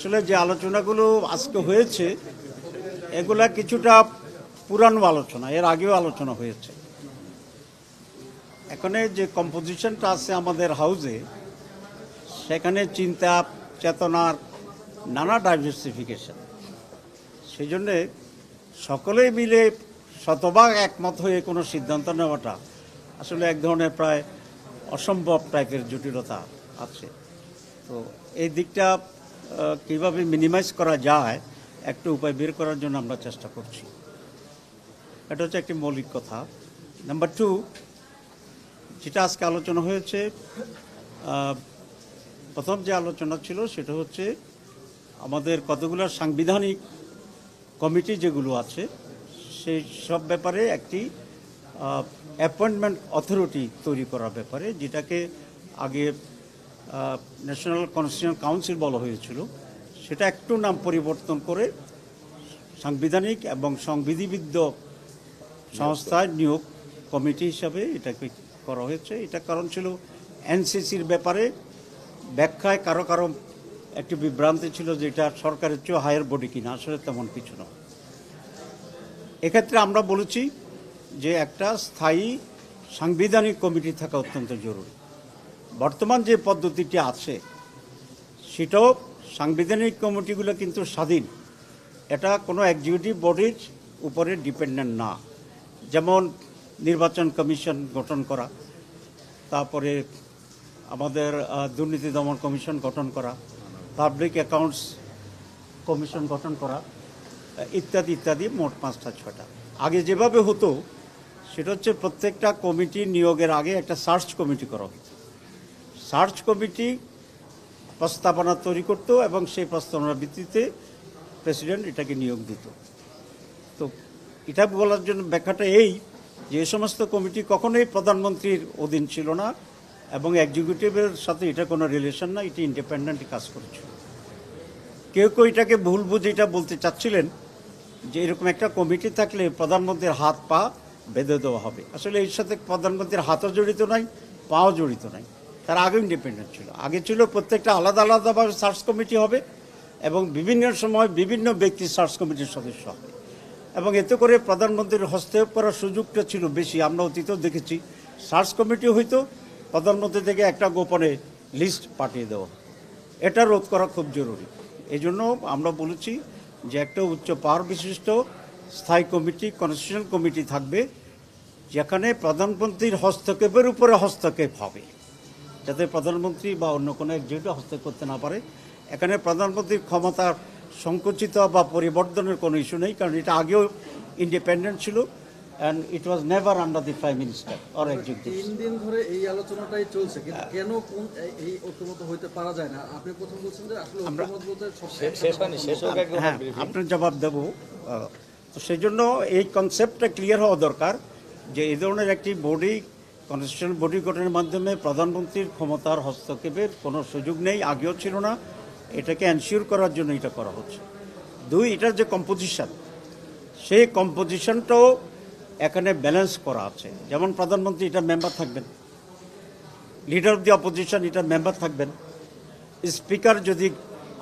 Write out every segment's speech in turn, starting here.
আসলে যে আলোচনাগুলো আজকে হয়েছে এগুলা কিছুটা পুরানো আলোচনা, এর আগেও আলোচনা হয়েছে। এখানে যে কম্পোজিশনটা আছে আমাদের হাউসে, সেখানে চিন্তা চেতনার নানা ডাইভার্সিফিকেশন, সেই জন্যে সকলেই মিলে শতভাগ একমত হয়ে কোনো সিদ্ধান্ত নেওয়াটা আসলে এক ধরনের প্রায় অসম্ভব টাইপের জটিলতা আছে। তো এই দিকটা কীভাবে মিনিমাইজ করা যায় একটা উপায় বের করার জন্য আমরা চেষ্টা করছি। এটা হচ্ছে একটি মৌলিক কথা। নাম্বার 2, যেটা আজকে আলোচনা হয়েছে, প্রথম যে আলোচনা ছিল সেটা হচ্ছে আমাদের কতগুলো সাংবিধানিক কমিটি যেগুলো আছে সেই সব ব্যাপারে একটি অ্যাপয়েন্টমেন্ট অথরিটি তৈরি করার ব্যাপারে, যেটাকে আগে ন্যাশনাল কনস্টিটিউশনাল কাউন্সিল বলা হয়েছিল, সেটা একটু নাম পরিবর্তন করে সাংবিধানিক এবং সংবিধিবিদ্ধ সংস্থায় নিয়োগ কমিটি হিসাবে এটাকে করা হয়েছে। এটা কারণ ছিল এনসিসির ব্যাপারে ব্যাখ্যায় কারো কারো একটি বিভ্রান্তি ছিল যে এটা সরকারের চেয়ে হায়ার বডি কিনা, আসলে তেমন কিছু নয়। এক্ষেত্রে আমরা বলেছি যে একটা স্থায়ী সাংবিধানিক কমিটি থাকা অত্যন্ত জরুরি। বর্তমান যে পদ্ধতিটি আছে সেটাও সাংবিধানিক কমিটিগুলো কিন্তু স্বাধীন, এটা কোনো এক্সিকিউটিভ বডির উপরে ডিপেন্ডেন্ট না। যেমন নির্বাচন কমিশন গঠন করা, তারপরে আমাদের দুর্নীতি দমন কমিশন গঠন করা, পাবলিক অ্যাকাউন্টস কমিশন গঠন করা, ইত্যাদি ইত্যাদি, মোট 5-6টা। আগে যেভাবে হতো সেটা হচ্ছে প্রত্যেকটা কমিটি নিয়োগের আগে একটা সার্চ কমিটি করা হতো। সার্চ কমিটি প্রস্তাবনা তৈরি করত এবং সেই প্রস্তাবনার ভিত্তিতে প্রেসিডেন্ট এটাকে নিয়োগ দিত। তো এটা বলার জন্য ব্যাখ্যাটা এই যে সমস্ত কমিটি কখনোই প্রধানমন্ত্রীর অধীন ছিল না এবং এক্সিকিউটিভের সাথে এটা কোনো রিলেশন না, এটা ইন্ডিপেন্ডেন্টলি কাজ করেছিল। কেউ কেউ এটাকে ভুল বুঝে এটা বলতে চাচ্ছিলেন যে এরকম একটা কমিটি থাকলে প্রধানমন্ত্রীর হাত পা বেঁধে দেওয়া হবে। আসলে এর সাথে প্রধানমন্ত্রীর হাতও জড়িত নাই, পাও জড়িত নাই, তার আগে ইন্ডিপেন্ডেন্ট ছিল। আগে ছিল প্রত্যেকটা আলাদা আলাদাভাবে সার্চ কমিটি হবে এবং বিভিন্ন সময় বিভিন্ন ব্যক্তি সার্চ কমিটির সদস্য হবে এবং এতে করে প্রধানমন্ত্রীর হস্তক্ষেপ করার সুযোগটা ছিল বেশি। আমরা অতীতেও দেখেছি সার্চ কমিটি হইতো, প্রধানমন্ত্রী থেকে একটা গোপনে লিস্ট পাঠিয়ে দেওয়া। এটা রোধ করা খুব জরুরি। এই জন্য আমরা বলেছি যে একটা উচ্চ পাওয়ার বিশিষ্ট স্থায়ী কমিটি, কনস্টিটিউশনাল কমিটি থাকবে, যেখানে প্রধানমন্ত্রীর হস্তক্ষেপের উপরে হস্তক্ষেপ হবে, যাতে প্রধানমন্ত্রী বা অন্য কোনো এক্সিকিউটিভ হস্তক্ষেপ করতে না পারে। এখানে প্রধানমন্ত্রীর ক্ষমতার সংকুচিত বা পরিবর্তনের কোনো ইস্যু নেই, কারণ এটা আগেও ইন্ডিপেন্ডেন্ট ছিল and it was never under the prime minister or executive. 3 দিন ধরে এই আলোচনাটাই চলছে, কিন্তু কেন কোন এই ঐক্যমত হইতে পারা যায় না? আপনি প্রথম বলছেন যে আসলে ঐক্যমত বলতে হ্যাঁ, আপনার জবাব দেব। তো সেই জন্য এই কনসেপ্টটা ক্লিয়ার হওয়া দরকার যে এই ধরনের একটি বডি, কনস্টিটিউশনাল বডি গঠনের মাধ্যমে প্রধানমন্ত্রীর ক্ষমতার হস্তক্ষেপের কোনো সুযোগ নেই, আগেও ছিল না। এটাকে এনশিওর করার জন্য এটা করা হচ্ছে। 2, এটার যে কম্পোজিশন, সেই কম্পোজিশনটাও এখানে ব্যালেন্স করা আছে। যেমন প্রধানমন্ত্রী এটা মেম্বার থাকবেন, লিডার অফ দি অপোজিশন এটা মেম্বার থাকবেন, স্পিকার যদি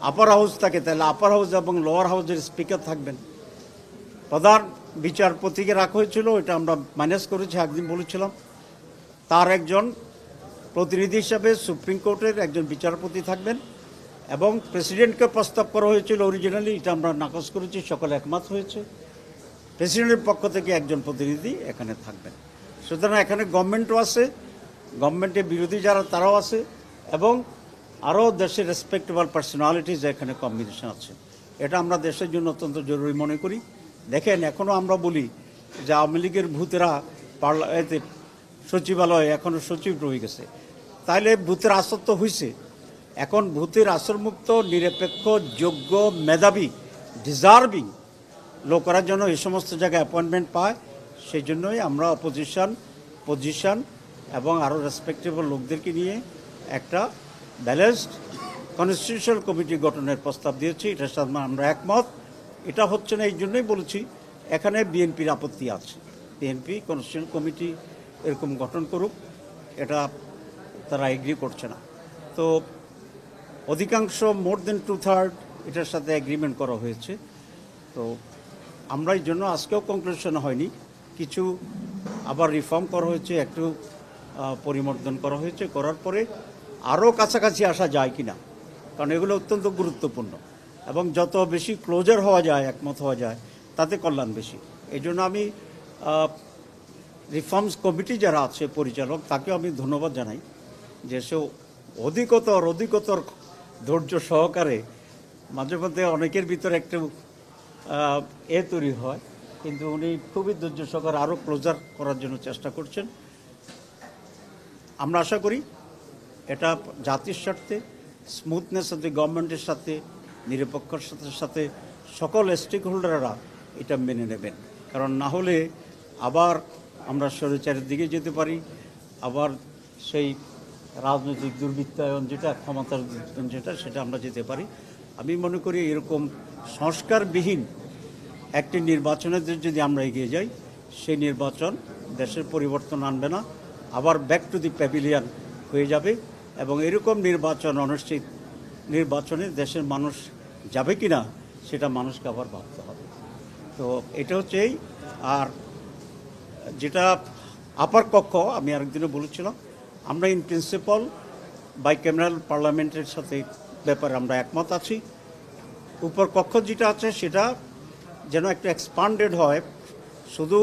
আপার হাউস থাকে তাহলে আপার হাউস এবং লোয়ার হাউসের স্পিকার থাকবেন। প্রধান বিচারপতিকে রাখা হয়েছিল, এটা আমরা মাইনাস করেছি, একদিন বলেছিলাম। তার একজন প্রতিনিধি হিসাবে সুপ্রিম কোর্টের একজন বিচারপতি থাকবেন এবং প্রেসিডেন্টকে প্রস্তাব করা হয়েছিল অরিজিনালি, এটা আমরা নাকচ করেছি, সকলে একমত হয়েছে। প্রেসিডেন্টের পক্ষ থেকে একজন প্রতিনিধি এখানে থাকবেন। সুতরাং এখানে গভর্নমেন্টও আছে, গভর্নমেন্টের বিরোধী যারা তারাও আছে এবং আরও দেশের রেসপেক্টেবল পার্সোনালিটিজ এখানে কম্বিনেশন আছে। এটা আমরা দেশের জন্য অত্যন্ত জরুরি মনে করি। দেখেন, এখনও আমরা বলি যে আওয়ামী লীগের ভূতেরা সচিবালয়ে এখনও সচিব রয়ে গেছে, তাইলে ভূতের আসর তো হয়েছে। এখন ভূতের আসরমুক্ত, নিরপেক্ষ, যোগ্য, মেধাবী, ডিজার্ভিং লোকেরা যেন এই সমস্ত জায়গায় অ্যাপয়েন্টমেন্ট পায়, সেই জন্যই আমরা অপোজিশন, পজিশন এবং আরও রেসপেক্টেবল লোকদেরকে নিয়ে একটা ব্যালেন্সড কনস্টিটিউশনাল কমিটি গঠনের প্রস্তাব দিয়েছি। এটার সাথে আমরা একমত। এটা হচ্ছে না, এই জন্যই বলেছি এখানে বিএনপির আপত্তি আছে। বিএনপি কনস্টিটিউশনাল কমিটি এরকম গঠন করুক, এটা তারা এগ্রি করছে না। তো অধিকাংশ, মোর দেন 2/3 এটার সাথে এগ্রিমেন্ট করা হয়েছে। তো আমরা এই জন্য আজকেও কনক্লুশন হয়নি, কিছু আবার রিফর্ম করা হয়েছে, একটু পরিবর্তন করা হয়েছে, করার পরে আরও কাছাকাছি আসা যায় কিনা, কারণ এগুলো অত্যন্ত গুরুত্বপূর্ণ এবং যত বেশি ক্লোজার হওয়া যায়, একমত হওয়া যায়, তাতে কল্যাণ বেশি। এই জন্য আমি রিফর্মস কমিটি যারা আছে পরিচালক, তাকেও আমি ধন্যবাদ জানাই যে সে অধিকতর ধৈর্য সহকারে, মাঝে মধ্যে অনেকের ভিতরে একটু তৈরি হয়, কিন্তু উনি খুবই ধৈর্য সহকারে আরও ক্লোজার করার জন্য চেষ্টা করছেন। আমরা আশা করি এটা জাতির স্বার্থে, স্মুথনেস অফ দি গভর্নমেন্টের সাথে, নিরপেক্ষতার সাথে সকল স্টেক হোল্ডাররা এটা মেনে নেবেন, কারণ না হলে আবার আমরা স্বৈরাচারের দিকে যেতে পারি, আবার সেই রাজনৈতিক দুর্বৃত্তায়ন যেটা, ক্ষমতার যেটা, সেটা আমরা যেতে পারি। আমি মনে করি এরকম সংস্কারবিহীন একটি নির্বাচনের যদি আমরা এগিয়ে যাই, সেই নির্বাচন দেশের পরিবর্তন আনবে না, আবার ব্যাক টু দি প্যাভিলিয়ন হয়ে যাবে। এবং এরকম অনিশ্চিত নির্বাচনে দেশের মানুষ যাবে কি না, সেটা মানুষকে আবার ভাবতে হবে। তো এটা হচ্ছে এই। আর যেটা আপার কক্ষ, আমি আরেকদিনও বলেছিলাম, আমরা ইন প্রিন্সিপাল বাইক্যামেরাল পার্লামেন্টের সাথে ব্যাপারে আমরা একমত আছি। উপর কক্ষ যেটা আছে সেটা যেন একটু এক্সপান্ডেড হয়, শুধু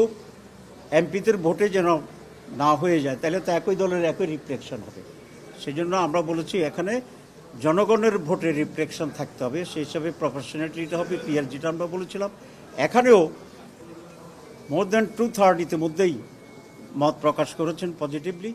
এমপিদের ভোটে যেন না হয়ে যায়, তাহলে তো একই দলের একই রিফ্লেকশন হবে। সেই জন্য আমরা বলেছি এখানে জনগণের ভোটে রিফ্লেকশন থাকতে হবে, সেই হিসাবে প্রফেশনালিটিটা হবে, ক্লিয়ার, যেটা আমরা বলেছিলাম। এখানেও মোর দ্যান 2/3 ইতিমধ্যেই মত প্রকাশ করেছেন পজিটিভলি।